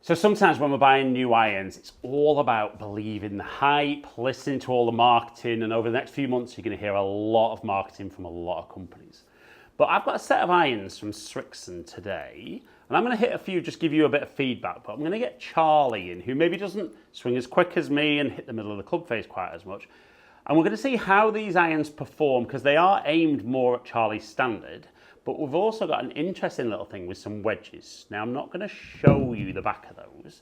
So sometimes when we're buying new irons, it's all about believing the hype, listening to all the marketing, and over the next few months, you're going to hear a lot of marketing from a lot of companies. But I've got a set of irons from Srixon today, and I'm going to hit a few, just give you a bit of feedback, but I'm going to get Charlie in, who maybe doesn't swing as quick as me and hit the middle of the club face quite as much. And we're going to see how these irons perform, because they are aimed more at Charlie's standard. But we've also got an interesting little thing with some wedges. Now, I'm not going to show you the back of those,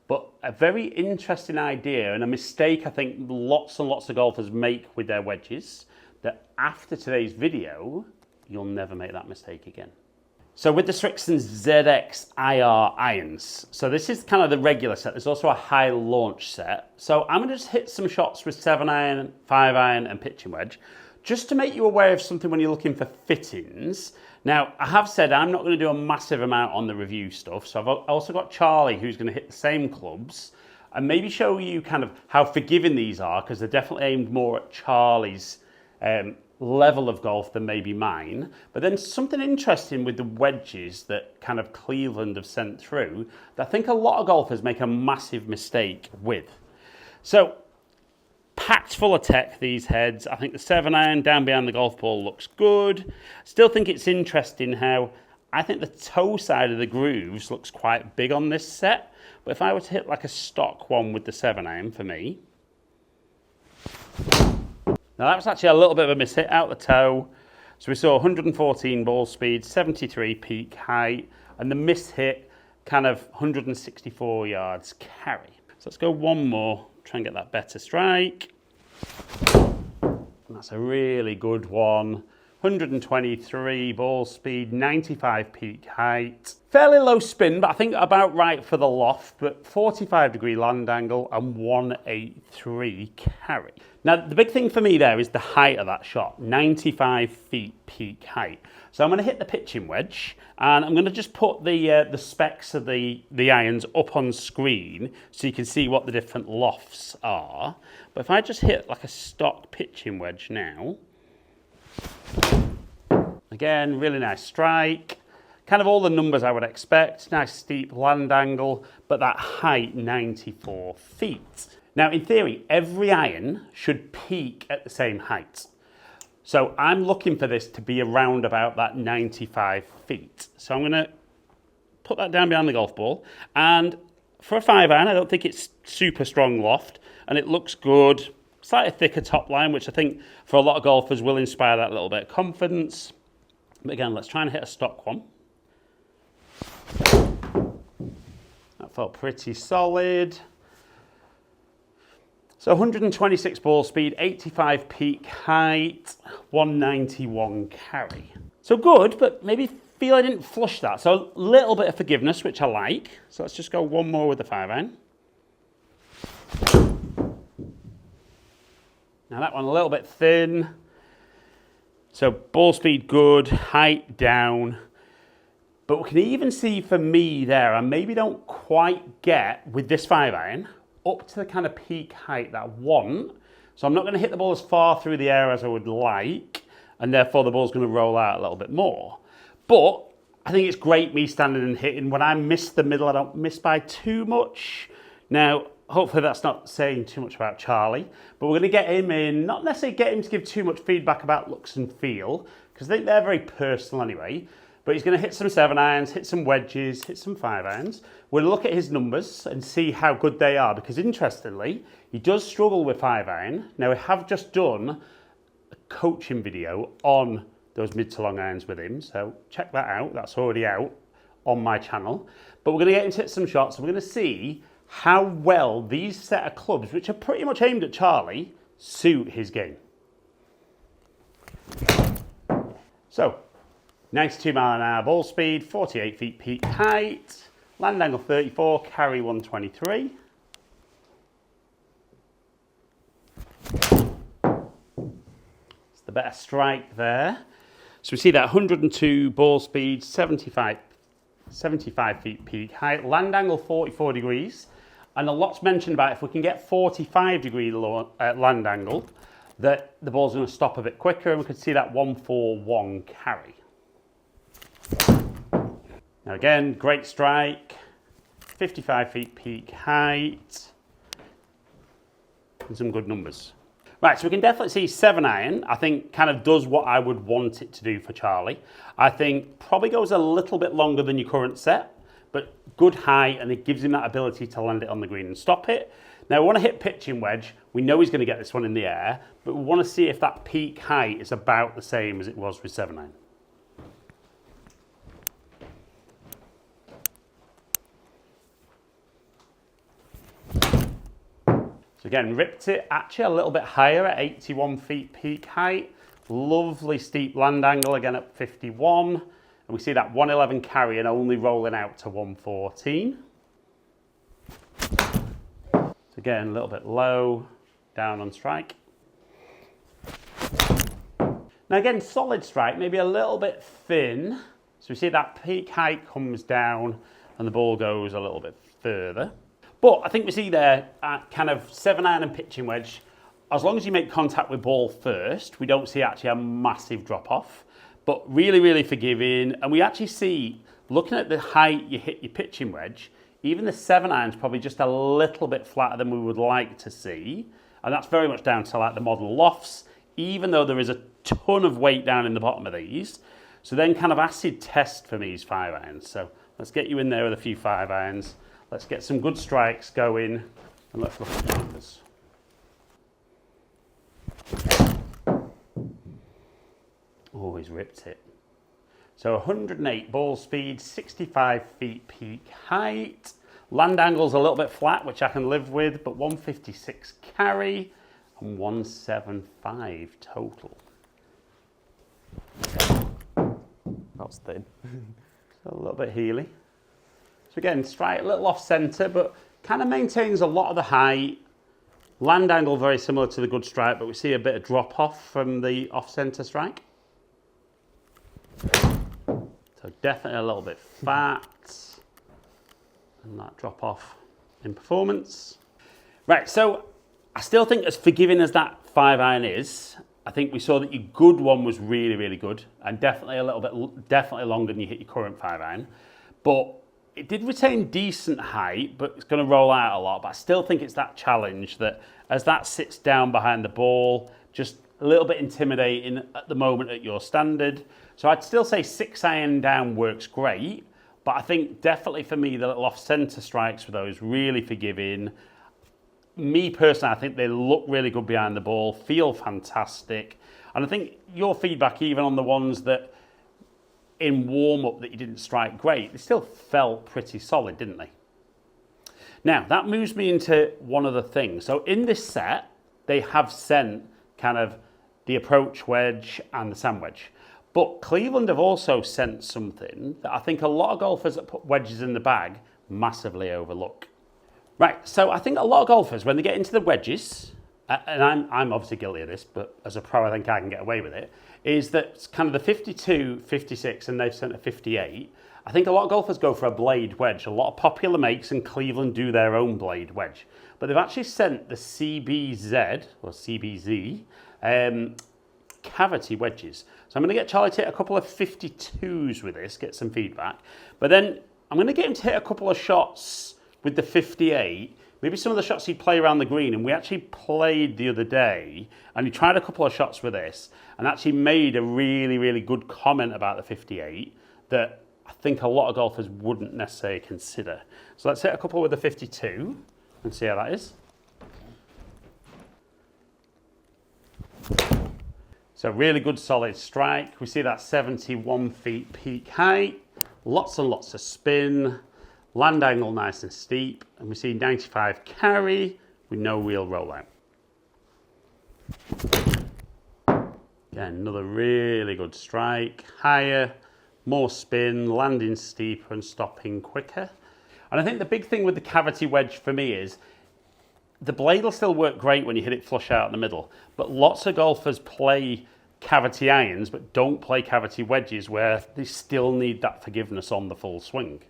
but a very interesting idea and a mistake I think lots and lots of golfers make with their wedges, that after today's video, you'll never make that mistake again. So with the Srixon ZXiR Irons, so this is kind of the regular set. There's also a high launch set. So I'm going to just hit some shots with 7-iron, 5-iron and pitching wedge, just to make you aware of something when you're looking for fittings. Now, I have said I'm not going to do a massive amount on the review stuff, so I've also got Charlie who's going to hit the same clubs and maybe show you kind of how forgiving these are, because they're definitely aimed more at Charlie's level of golf than maybe mine. But then something interesting with the wedges that kind of Cleveland have sent through that I think a lot of golfers make a massive mistake with. So, packed full of tech, these heads. I think the 7-iron down behind the golf ball looks good. Still think it's interesting how I think the toe side of the grooves looks quite big on this set. But if I were to hit like a stock one with the 7-iron for me. Now that was actually a little bit of a miss hit out the toe. So we saw 114 ball speed, 73 peak height, and the miss hit kind of 164 yards carry. So let's go one more. Try and get that better strike. And that's a really good one. 123 ball speed, 95 peak height. Fairly low spin, but I think about right for the loft, but 45-degree land angle and 183 carry. Now, the big thing for me there is the height of that shot, 95 feet peak height. So I'm going to hit the pitching wedge, and I'm going to just put the specs of the irons up on screen so you can see what the different lofts are. But if I just hit like a stock pitching wedge now, again, really nice strike. Kind of all the numbers I would expect. Nice steep land angle, but that height, 94 feet. Now, in theory, every iron should peak at the same height. So I'm looking for this to be around about that 95 feet. So I'm going to put that down behind the golf ball. And for a 5-iron, I don't think it's super strong loft. And it looks good. Slightly thicker top line, which I think for a lot of golfers will inspire that little bit of confidence. But again, let's try and hit a stock one. That felt pretty solid. So 126 ball speed, 85 peak height, 191 carry. So good, but maybe feel I didn't flush that. So a little bit of forgiveness, which I like. So let's just go one more with the 5-iron. Now that one a little bit thin. So ball speed good, height down. But we can even see for me there, I maybe don't quite get with this 5-iron up to the kind of peak height that I want. So I'm not going to hit the ball as far through the air as I would like, and therefore the ball's going to roll out a little bit more. But I think it's great me standing and hitting. When I miss the middle, I don't miss by too much. Now, hopefully that's not saying too much about Charlie, but we're going to get him in, not necessarily get him to give too much feedback about looks and feel, because I think they're very personal anyway. But he's going to hit some 7-irons, hit some wedges, hit some 5-irons. We'll look at his numbers and see how good they are, because interestingly, he does struggle with 5-iron. Now, we have just done a coaching video on those mid to long irons with him, so check that out. That's already out on my channel. But we're going to get into some shots, and we're going to see how well these set of clubs, which are pretty much aimed at Charlie, suit his game. So, 92 mile an hour ball speed, 48 feet peak height, land angle 34, carry 123. It's the better strike there. So we see that 102 ball speed, 75 feet peak height, land angle 44 degrees. And a lot's mentioned about if we can get 45 degree land angle, that the ball's going to stop a bit quicker, and we could see that 141 carry. Now again, great strike. 55 feet peak height, and some good numbers. Right, so we can definitely see 7-iron, I think kind of does what I would want it to do for Charlie. I think probably goes a little bit longer than your current set, but good height, and it gives him that ability to land it on the green and stop it. Now we want to hit pitching wedge. We know he's going to get this one in the air, but we want to see if that peak height is about the same as it was with 7-iron. So again, ripped it actually a little bit higher at 81 feet peak height. Lovely steep land angle again at 51. And we see that 111 carry and only rolling out to 114. So again, a little bit low, down on strike. Now again, solid strike, maybe a little bit thin. So we see that peak height comes down and the ball goes a little bit further. But I think we see there at kind of 7-iron and pitching wedge, as long as you make contact with ball first, we don't see actually a massive drop off, but really, really forgiving. And we actually see, looking at the height you hit your pitching wedge, even the 7-iron's probably just a little bit flatter than we would like to see. And that's very much down to like the model lofts, even though there is a ton of weight down in the bottom of these. So then kind of acid test for me is 5-irons. So let's get you in there with a few 5-irons. Let's get some good strikes going, and let's look at the numbers. Always ripped it. So 108 ball speed, 65 feet peak height. Land angle's a little bit flat, which I can live with, but 156 carry and 175 total. That's thin. So a little bit heely. So again, strike a little off centre, but kind of maintains a lot of the height. Land angle very similar to the good strike, but we see a bit of drop off from the off centre strike. So definitely a little bit fat, and that drop off in performance. Right, so I still think as forgiving as that 5-iron is, I think we saw that your good one was really, really good, and definitely a little bit, definitely longer than you hit your current 5-iron. But it did retain decent height, but it's going to roll out a lot. But I still think it's that challenge that as that sits down behind the ball, just a little bit intimidating at the moment at your standard. So I'd still say 6-iron down works great, but I think definitely for me, the little off-centre strikes for those really forgiving. Me personally, I think they look really good behind the ball, feel fantastic. And I think your feedback, even on the ones that in warm-up that you didn't strike great, they still felt pretty solid, didn't they? Now, that moves me into one other thing. So in this set, they have sent kind of the approach wedge and the sand wedge. But Cleveland have also sent something that I think a lot of golfers that put wedges in the bag massively overlook. Right, so I think a lot of golfers, when they get into the wedges, and I'm obviously guilty of this, but as a pro I think I can get away with it, is that it's kind of the 52, 56, and they've sent a 58. I think a lot of golfers go for a blade wedge. A lot of popular makes, and Cleveland do their own blade wedge. But they've actually sent the CBZ, or CBZ, cavity wedges. So I'm going to get Charlie to hit a couple of 52s with this, get some feedback. But then I'm going to get him to hit a couple of shots with the 58, maybe some of the shots he'd play around the green. And we actually played the other day, and he tried a couple of shots with this, and actually made a really, really good comment about the 58 that I think a lot of golfers wouldn't necessarily consider. So let's hit a couple with the 52 and see how that is. So really good solid strike. We see that 71 feet peak height, lots and lots of spin, land angle nice and steep, and we see 95 carry with no wheel rollout. Again, another really good strike, higher, more spin, landing steeper and stopping quicker. And I think the big thing with the cavity wedge for me is the blade will still work great when you hit it flush out in the middle, but lots of golfers play cavity irons but don't play cavity wedges where they still need that forgiveness on the full swing.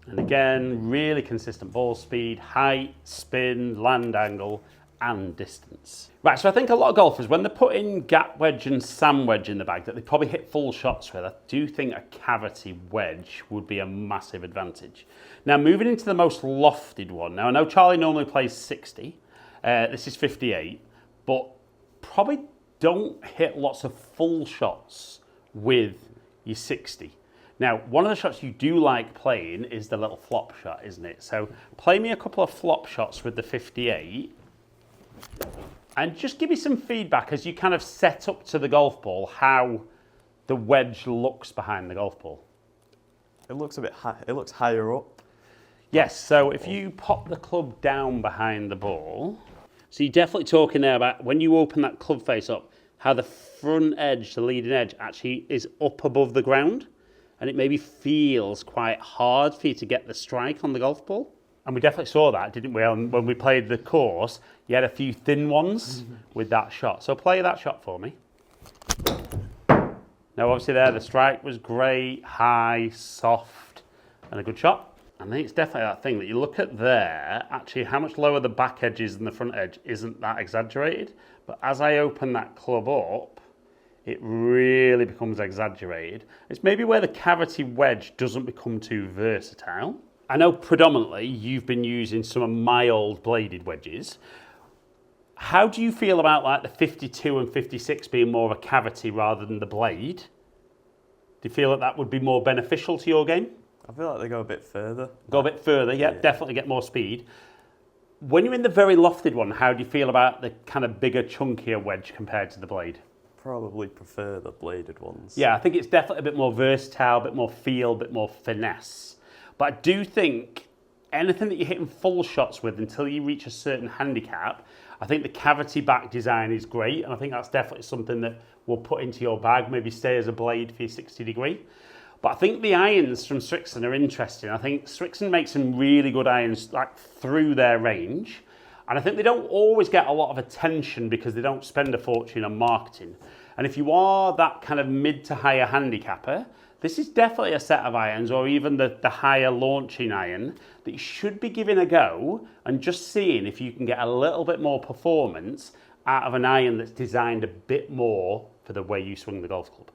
And again, really consistent ball speed, height, spin, land angle, and distance. Right, so I think a lot of golfers, when they're putting gap wedge and sand wedge in the bag that they probably hit full shots with, I do think a cavity wedge would be a massive advantage. Now, moving into the most lofted one. Now, I know Charlie normally plays 60. This is 58, but probably don't hit lots of full shots with your 60. Now, one of the shots you do like playing is the little flop shot, isn't it? So play me a couple of flop shots with the 58 and just give me some feedback as you kind of set up to the golf ball how the wedge looks behind the golf ball. It looks a bit high. It looks higher up. Yes, so if you pop the club down behind the ball, so you're definitely talking there about when you open that club face up, how the front edge, the leading edge, actually is up above the ground. And it maybe feels quite hard for you to get the strike on the golf ball. And we definitely saw that, didn't we? When we played the course, you had a few thin ones with that shot. So play that shot for me. Now, obviously there, the strike was great, high, soft, and a good shot. And I think it's definitely that thing that you look at there, actually how much lower the back edge is than the front edge isn't that exaggerated. But as I open that club up, it really becomes exaggerated. It's maybe where the cavity wedge doesn't become too versatile. I know predominantly you've been using some of my old bladed wedges. How do you feel about like the 52 and 56 being more of a cavity rather than the blade? Do you feel that that would be more beneficial to your game? I feel like they go a bit further. Go a bit further, yeah, definitely get more speed. When you're in the very lofted one, how do you feel about the kind of bigger, chunkier wedge compared to the blade? Probably prefer the bladed ones. Yeah, I think it's definitely a bit more versatile, a bit more feel, a bit more finesse. But I do think anything that you're hitting full shots with until you reach a certain handicap, I think the cavity back design is great. And I think that's definitely something that we'll put into your bag, maybe stay as a blade for your 60 degree. But I think the irons from Srixon are interesting. I think Srixon makes some really good irons like through their range. And I think they don't always get a lot of attention because they don't spend a fortune on marketing. And if you are that kind of mid to higher handicapper, this is definitely a set of irons, or even the higher launching iron, that you should be giving a go and just seeing if you can get a little bit more performance out of an iron that's designed a bit more for the way you swing the golf club.